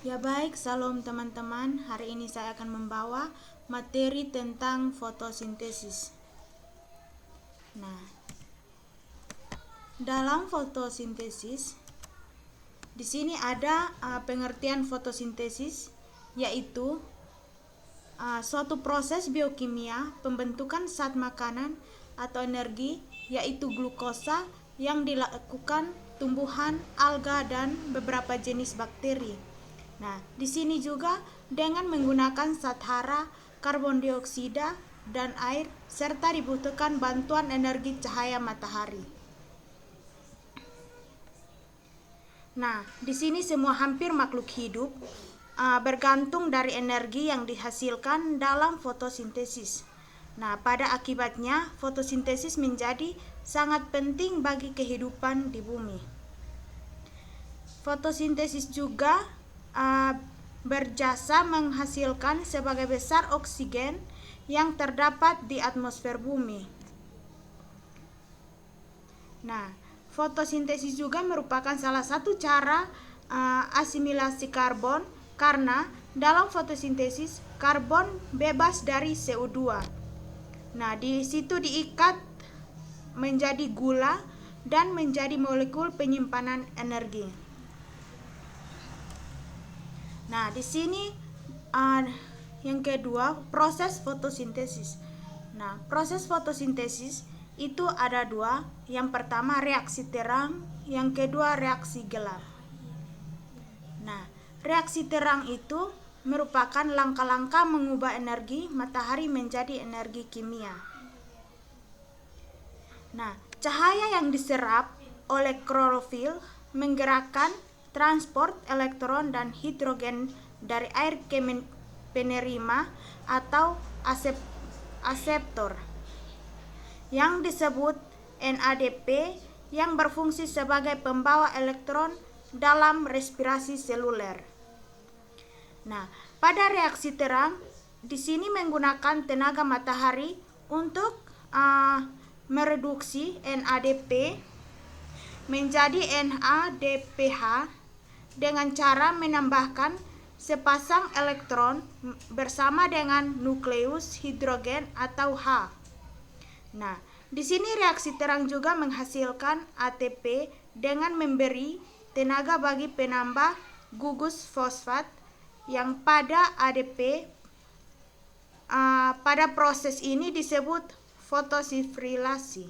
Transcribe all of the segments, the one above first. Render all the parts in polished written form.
Ya baik, salam teman-teman. Hari ini saya akan membawa materi tentang fotosintesis. Nah, dalam fotosintesis di sini ada pengertian fotosintesis, yaitu suatu proses biokimia pembentukan zat makanan atau energi, yaitu glukosa yang dilakukan tumbuhan, alga, dan beberapa jenis bakteri. Nah, di sini juga dengan menggunakan zat hara, karbon dioksida, dan air, serta dibutuhkan bantuan energi cahaya matahari. Nah, di sini semua hampir makhluk hidup bergantung dari energi yang dihasilkan dalam fotosintesis. Nah, pada akibatnya fotosintesis menjadi sangat penting bagi kehidupan di bumi. Fotosintesis juga berjasa menghasilkan sebagai besar oksigen yang terdapat di atmosfer bumi. Nah, fotosintesis juga merupakan salah satu cara asimilasi karbon, karena dalam fotosintesis karbon bebas dari CO2. Nah, di situ diikat menjadi gula dan menjadi molekul penyimpanan energi. Nah, di sini yang kedua, proses fotosintesis. Nah, proses fotosintesis itu ada dua. Yang pertama reaksi terang, yang kedua reaksi gelap. Nah, reaksi terang itu merupakan langkah-langkah mengubah energi matahari menjadi energi kimia. Nah, cahaya yang diserap oleh klorofil menggerakkan transport elektron dan hidrogen dari air ke penerima atau aseptor yang disebut NADP, yang berfungsi sebagai pembawa elektron dalam respirasi seluler. Nah, pada reaksi terang di sini menggunakan tenaga matahari untuk mereduksi NADP menjadi NADPH dengan cara menambahkan sepasang elektron bersama dengan nukleus hidrogen atau H. Nah, di sini reaksi terang juga menghasilkan ATP dengan memberi tenaga bagi penambah gugus fosfat yang pada ADP. Pada proses ini disebut fotosifrilasi.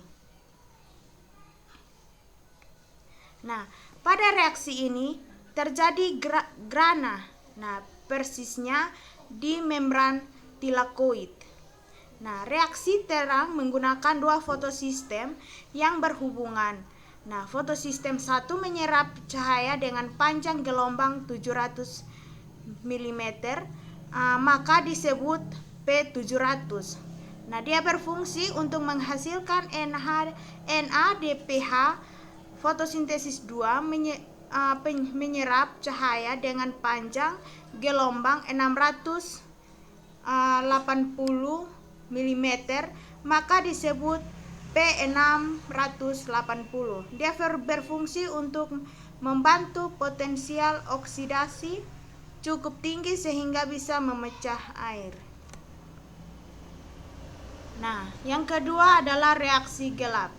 Nah, pada reaksi ini terjadi grana. Nah, persisnya di membran tilakoid. Nah, reaksi terang menggunakan dua fotosistem yang berhubungan. Nah, fotosistem satu menyerap cahaya dengan panjang gelombang 700 mm, maka disebut P700. Nah, dia berfungsi untuk menghasilkan NADPH. Fotosintesis 2 menyerap cahaya dengan panjang gelombang 680 mm, maka disebut P680. Dia berfungsi untuk membantu potensial oksidasi cukup tinggi sehingga bisa memecah air. Nah, yang kedua adalah reaksi gelap.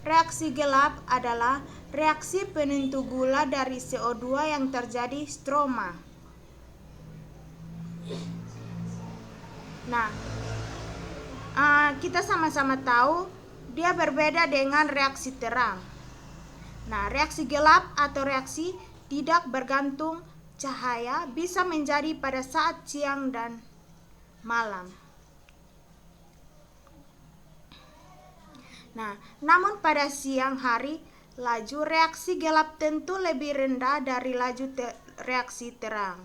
Reaksi gelap adalah reaksi penentu gula dari CO2 yang terjadi stroma. Nah, kita sama-sama tahu dia berbeda dengan reaksi terang. Nah, reaksi gelap atau reaksi tidak bergantung cahaya bisa menjadi pada saat siang dan malam. Nah, namun pada siang hari laju reaksi gelap tentu lebih rendah dari laju reaksi terang.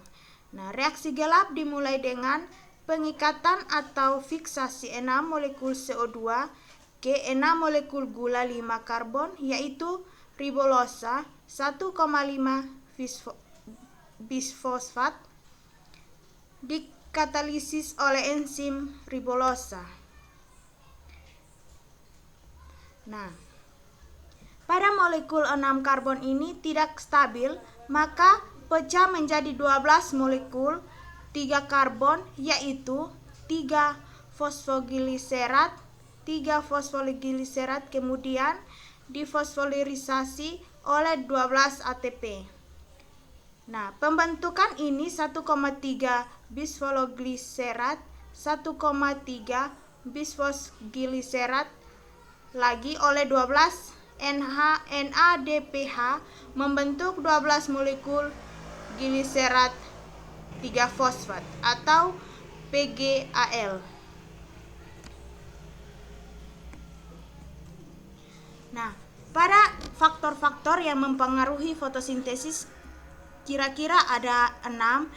Nah, reaksi gelap dimulai dengan pengikatan atau fiksasi 6 molekul CO2 ke 6 molekul gula 5 karbon, yaitu ribosa 1,5 bisfosfat, dikatalisis oleh enzim ribosa. Nah, pada molekul 6 karbon ini tidak stabil, maka pecah menjadi 12 molekul 3 karbon, yaitu 3 fosfogliserat, kemudian difosforilisasi oleh 12 ATP. Nah, pembentukan ini 1,3 bisfosfoligliserat, 1,3 bisfosfoligliserat lagi oleh 12 NADPH membentuk 12 molekul gliserat 3 fosfat atau PGAL. Nah, pada faktor-faktor yang mempengaruhi fotosintesis kira-kira ada 6.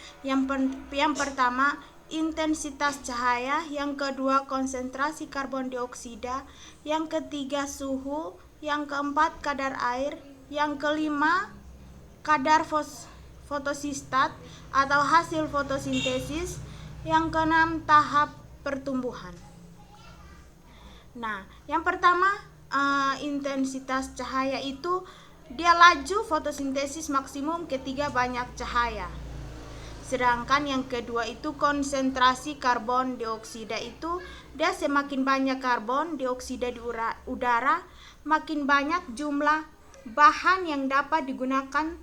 Yang pertama, intensitas cahaya, yang kedua konsentrasi karbon dioksida, yang ketiga suhu, yang keempat kadar air, yang kelima kadar fotosistat atau hasil fotosintesis, yang keenam tahap pertumbuhan. Nah, yang pertama intensitas cahaya itu dia laju fotosintesis maksimum ketika banyak cahaya. Sedangkan yang kedua itu konsentrasi karbon dioksida, itu dia semakin banyak karbon dioksida di udara, makin banyak jumlah bahan yang dapat digunakan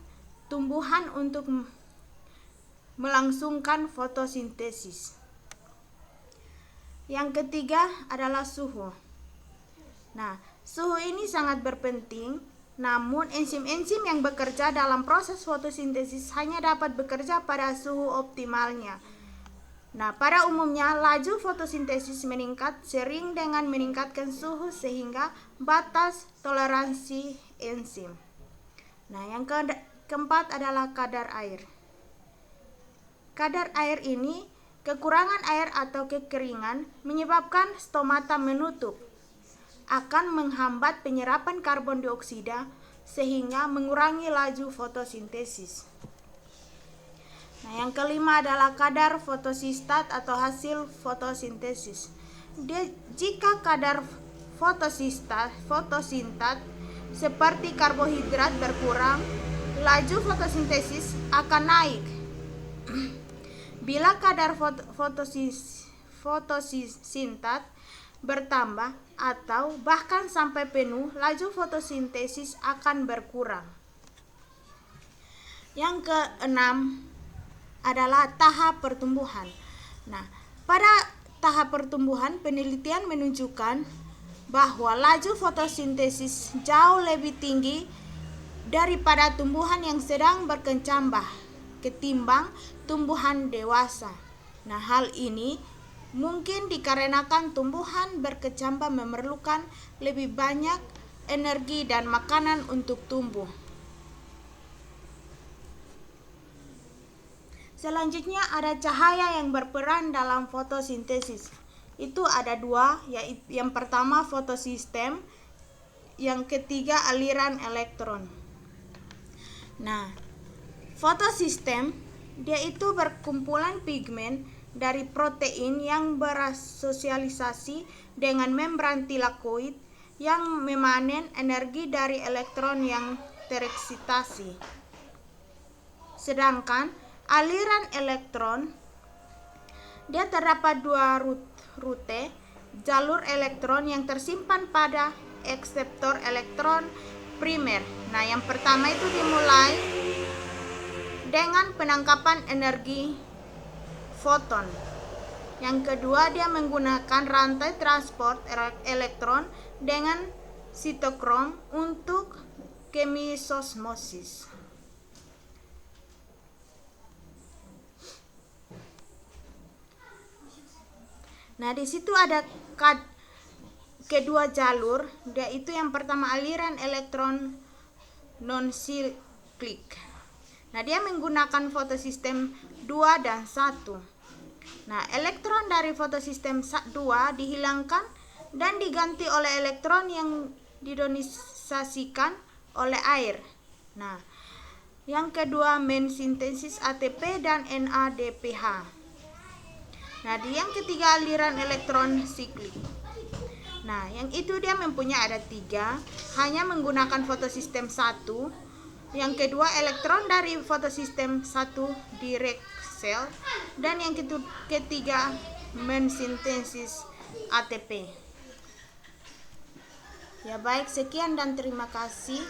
tumbuhan untuk melangsungkan fotosintesis. Yang ketiga adalah suhu. Nah, suhu ini sangat berpenting. Namun enzim-enzim yang bekerja dalam proses fotosintesis hanya dapat bekerja pada suhu optimalnya. Nah, pada umumnya laju fotosintesis meningkat sering dengan meningkatkan suhu sehingga batas toleransi enzim. Nah, yang keempat adalah kadar air. Kadar air ini, kekurangan air atau kekeringan menyebabkan stomata menutup, akan menghambat penyerapan karbon dioksida sehingga mengurangi laju fotosintesis. Nah, yang kelima adalah kadar fotosistat atau hasil fotosintesis. Jika kadar fotosintat seperti karbohidrat berkurang, laju fotosintesis akan naik. Bila kadar fotosintat bertambah atau bahkan sampai penuh, laju fotosintesis akan berkurang. Yang keenam adalah tahap pertumbuhan. Nah, pada tahap pertumbuhan penelitian menunjukkan bahwa laju fotosintesis jauh lebih tinggi daripada tumbuhan yang sedang berkecambah ketimbang tumbuhan dewasa. Nah, hal ini mungkin dikarenakan tumbuhan berkecambah memerlukan lebih banyak energi dan makanan untuk tumbuh. Selanjutnya ada cahaya yang berperan dalam fotosintesis. Itu ada 2, yaitu yang pertama fotosistem, yang ketiga aliran elektron. Nah, fotosistem dia itu berkumpulan pigmen dari protein yang berasosialisasi dengan membran tilakoid yang memanen energi dari elektron yang tereksitasi. Sedangkan aliran elektron dia terdapat 2 rute jalur elektron yang tersimpan pada akseptor elektron primer. Nah, yang pertama itu dimulai dengan penangkapan energi foton. Yang kedua, dia menggunakan rantai transport elektron dengan sitokrom untuk kemisosmosis. Nah, di situ ada kedua jalur, yaitu yang pertama aliran elektron non-siklik. Nah, dia menggunakan fotosistem 2 dan 1. Nah, elektron dari fotosistem 2 dihilangkan dan diganti oleh elektron yang didonisasikan oleh air. Nah, yang kedua mensintesis ATP dan NADPH. Nah, yang ketiga aliran elektron siklik. Nah, yang itu dia mempunyai ada 3, hanya menggunakan fotosistem 1. Yang kedua, elektron dari fotosistem 1 direct cell. Dan yang ketiga, mensintesis ATP. Ya baik, sekian dan terima kasih.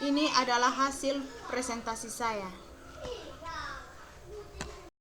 Ini adalah hasil presentasi saya.